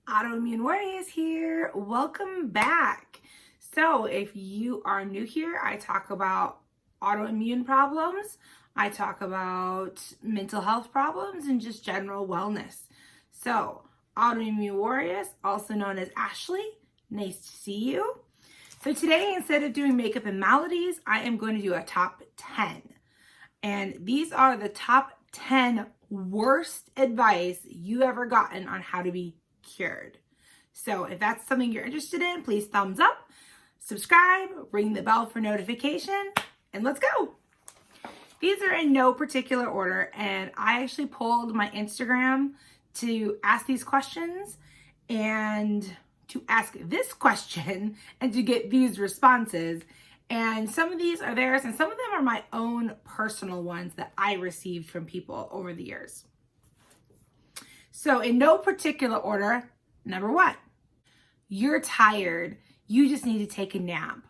Autoimmune Warriors here. Welcome back. So if you are new here, I talk about autoimmune problems. I talk about mental health problems and just general wellness. So Autoimmune Warriors, also known as Ashley, nice to see you. So today, instead of doing makeup and maladies, I am going to do a top 10. And these are the top 10 worst advice you ever gotten on how to be cured. So if that's something you're interested in, please thumbs up, subscribe, ring the bell for notification, and let's go. These are in no particular order, and I actually pulled my Instagram to ask these questions and to ask this question and to get these responses. And some of these are theirs, and some of them are my own personal ones that I received from people over the years. So in no particular order, number one, you're tired. You just need to take a nap.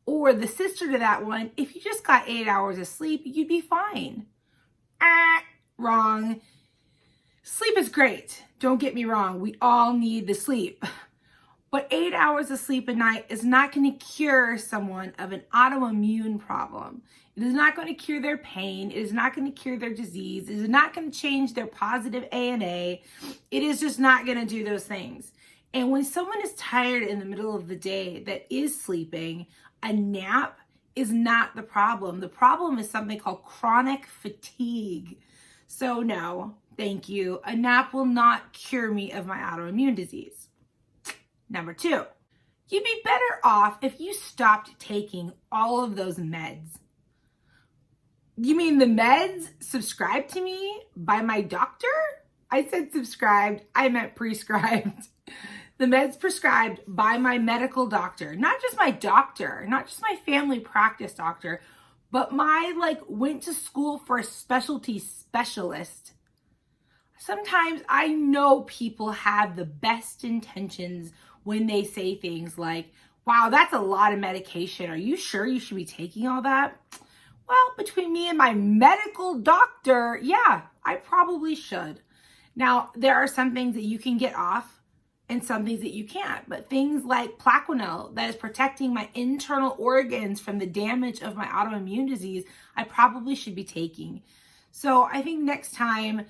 Or the sister to that one, if you just got 8 hours of sleep, you'd be fine. Wrong. Sleep is great. Don't get me wrong. We all need the sleep. But 8 hours of sleep a night is not going to cure someone of an autoimmune problem. It is not going to cure their pain. It is not going to cure their disease. It is not going to change their positive ANA. It is just not going to do those things. And when someone is tired in the middle of the day that is sleeping, a nap is not the problem. The problem is something called chronic fatigue. So no, thank you. A nap will not cure me of my autoimmune disease. Number two, you'd be better off if you stopped taking all of those meds. You mean the meds subscribed to me by my doctor? I said subscribed, I meant prescribed. The meds prescribed by my medical doctor, not just my doctor, not just my family practice doctor, but my went to school for a specialty specialist. Sometimes I know people have the best intentions when they say things like, wow, that's a lot of medication. Are you sure you should be taking all that? Well, between me and my medical doctor, yeah, I probably should. Now, there are some things that you can get off and some things that you can't. But things like Plaquenil that is protecting my internal organs from the damage of my autoimmune disease, I probably should be taking. So I think next time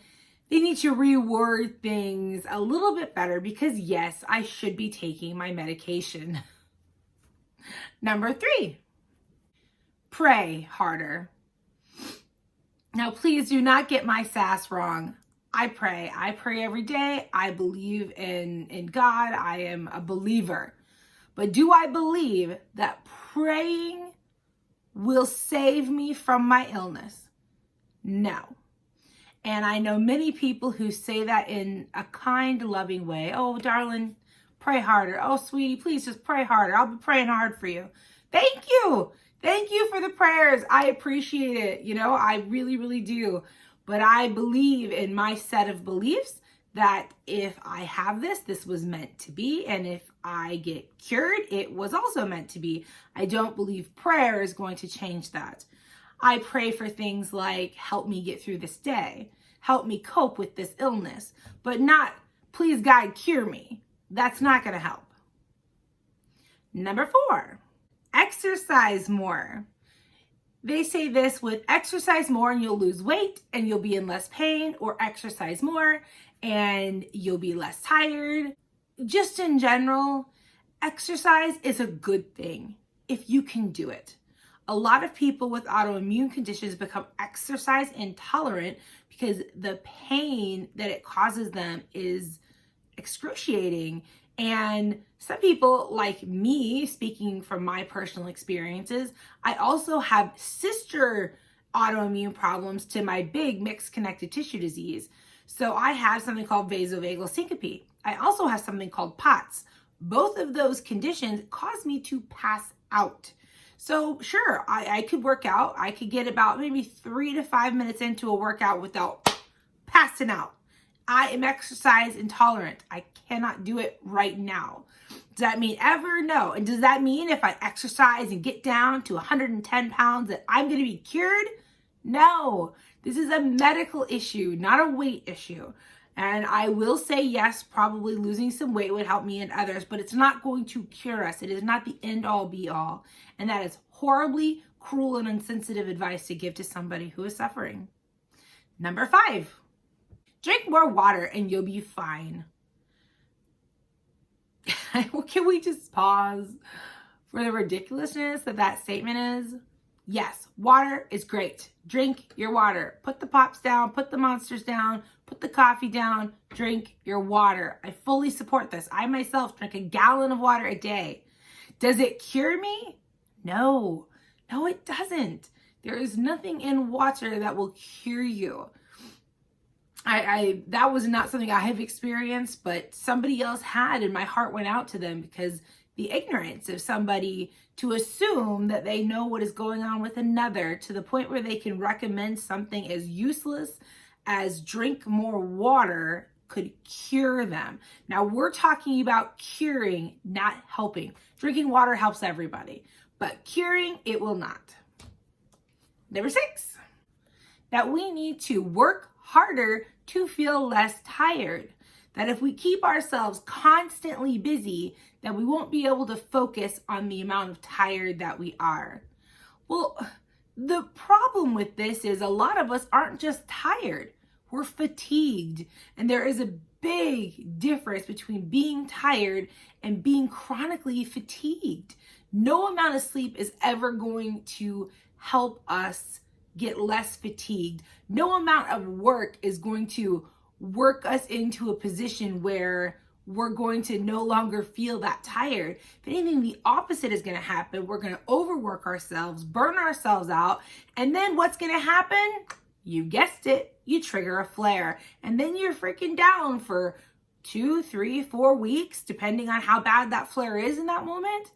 they need to reword things a little bit better because yes, I should be taking my medication. Number three, pray harder. Now, please do not get my sass wrong. I pray every day. I believe in God. I am a believer. But do I believe that praying will save me from my illness? No. And I know many people who say that in a kind, loving way. Oh, darling, pray harder. Oh, sweetie, please just pray harder. I'll be praying hard for you. Thank you. Thank you for the prayers. I appreciate it. I really, really do. But I believe in my set of beliefs that if I have this was meant to be. And if I get cured, it was also meant to be. I don't believe prayer is going to change that. I pray for things like, help me get through this day, help me cope with this illness, but not, please God, cure me. That's not going to help. Number four, exercise more. They say this with exercise more and you'll lose weight and you'll be in less pain, or exercise more and you'll be less tired. Just in general, exercise is a good thing if you can do it. A lot of people with autoimmune conditions become exercise intolerant because the pain that it causes them is excruciating. And some people like me, speaking from my personal experiences, I also have sister autoimmune problems to my big mixed connective tissue disease. So I have something called vasovagal syncope. I also have something called POTS. Both of those conditions cause me to pass out. So sure, I could work out. I could get about maybe 3 to 5 minutes into a workout without passing out. I am exercise intolerant. I cannot do it right now. Does that mean ever? No. And does that mean if I exercise and get down to 110 pounds that I'm going to be cured? No. This is a medical issue, not a weight issue. And I will say, yes, probably losing some weight would help me and others, but it's not going to cure us. It is not the end all be all. And that is horribly cruel and insensitive advice to give to somebody who is suffering. Number 5, drink more water and you'll be fine. Can we just pause for the ridiculousness that that statement is? Yes, water is great. Drink your water. Put the pops down, put the monsters down, put the coffee down, drink your water. I fully support this. I myself drink a gallon of water a day. Does it cure me? No, it doesn't. There is nothing in water that will cure you. That was not something I have experienced, but somebody else had, and my heart went out to them, because the ignorance of somebody to assume that they know what is going on with another to the point where they can recommend something as useless as drink more water could cure them. Now we're talking about curing, not helping. Drinking water helps everybody, but curing, it will not. Number 6, that we need to work harder to feel less tired. That if we keep ourselves constantly busy, that we won't be able to focus on the amount of tired that we are. Well, the problem with this is a lot of us aren't just tired, we're fatigued. And there is a big difference between being tired and being chronically fatigued. No amount of sleep is ever going to help us get less fatigued. No amount of work is going to work us into a position where we're going to no longer feel that tired. If anything, the opposite is going to happen. We're going to overwork ourselves, burn ourselves out, and then what's going to happen? You guessed it, you trigger a flare, and then you're freaking down for 2, 3, 4 weeks, depending on how bad that flare is in that moment.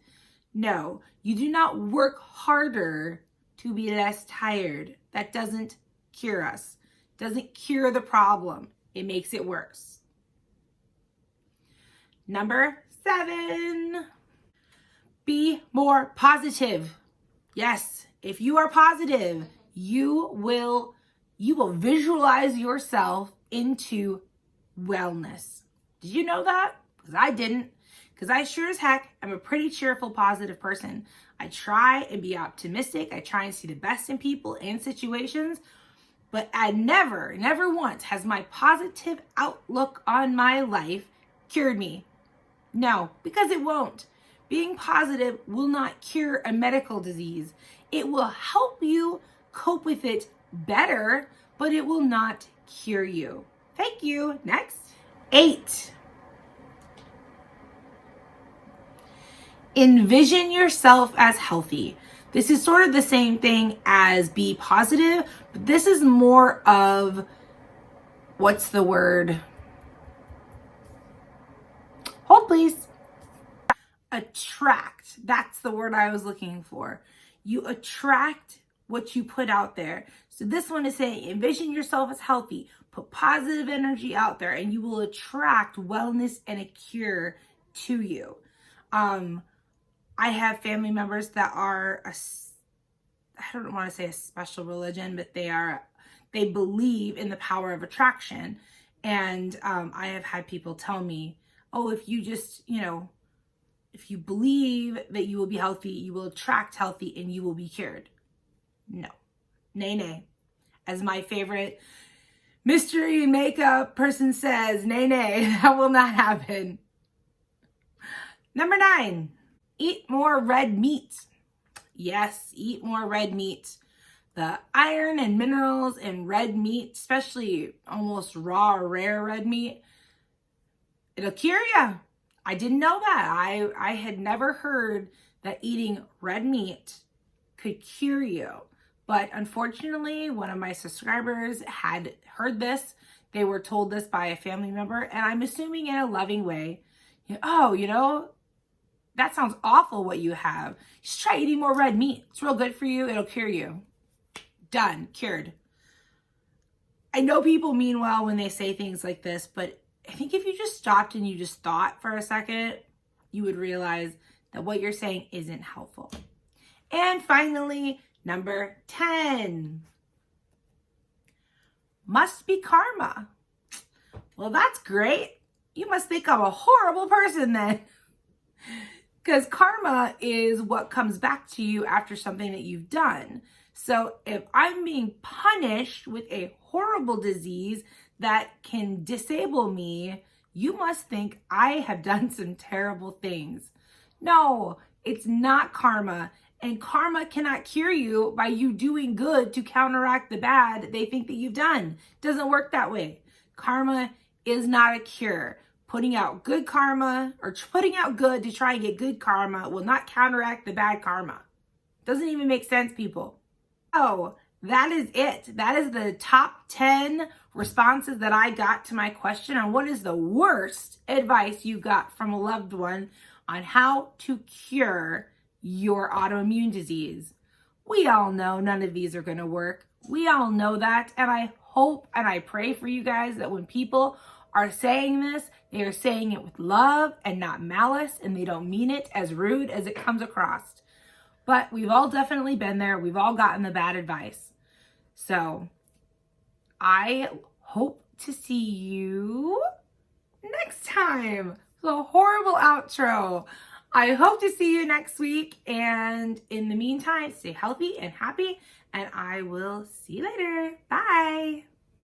No, you do not work harder to be less tired. That doesn't cure us. Doesn't cure the problem. It makes it worse. Number 7, be more positive. Yes, if you are positive, you will visualize yourself into wellness. Did you know that? Because I didn't. Because I sure as heck am a pretty cheerful, positive person. I try and be optimistic. I try and see the best in people and situations. But I never once has my positive outlook on my life cured me. No, because it won't. Being positive will not cure a medical disease. It will help you cope with it better, but it will not cure you. Thank you. Next. 8. Envision yourself as healthy. This is sort of the same thing as be positive, but this is more of, what's the word? Hold please. Attract. That's the word I was looking for. You attract what you put out there. So this one is saying, envision yourself as healthy, put positive energy out there, and you will attract wellness and a cure to you. I have family members that are, I don't want to say a special religion, but they believe in the power of attraction. And I have had people tell me, oh, if you just, if you believe that you will be healthy, you will attract healthy and you will be cured. No. Nay. As my favorite mystery makeup person says, nay, that will not happen. Number 9, eat more red meat. Yes, eat more red meat. The iron and minerals in red meat, especially almost raw or rare red meat, it'll cure you. I didn't know that. I had never heard that eating red meat could cure you. But unfortunately, one of my subscribers had heard this. They were told this by a family member, and I'm assuming in a loving way. Oh, that sounds awful what you have. Just try eating more red meat. It's real good for you. It'll cure you. Done. Cured. I know people mean well when they say things like this, but I think if you just stopped and you just thought for a second, you would realize that what you're saying isn't helpful. And finally, number 10. Must be karma. Well, that's great. You must think I'm a horrible person then. Because karma is what comes back to you after something that you've done. So if I'm being punished with a horrible disease that can disable me, you must think I have done some terrible things. No, it's not karma. And karma cannot cure you by you doing good to counteract the bad that they think that you've done. It doesn't work that way. Karma is not a cure. Putting out good karma or putting out good to try and get good karma will not counteract the bad karma. Doesn't even make sense, people. Oh, that is it. That is the top 10 responses that I got to my question on what is the worst advice you got from a loved one on how to cure your autoimmune disease. We all know none of these are going to work. We all know that. And I hope and I pray for you guys that when people are saying this, they are saying it with love and not malice, and they don't mean it as rude as it comes across. But we've all definitely been there. We've all gotten the bad advice. So I hope to see you next time. The horrible outro. I hope to see you next week. And in the meantime, stay healthy and happy. And I will see you later. Bye.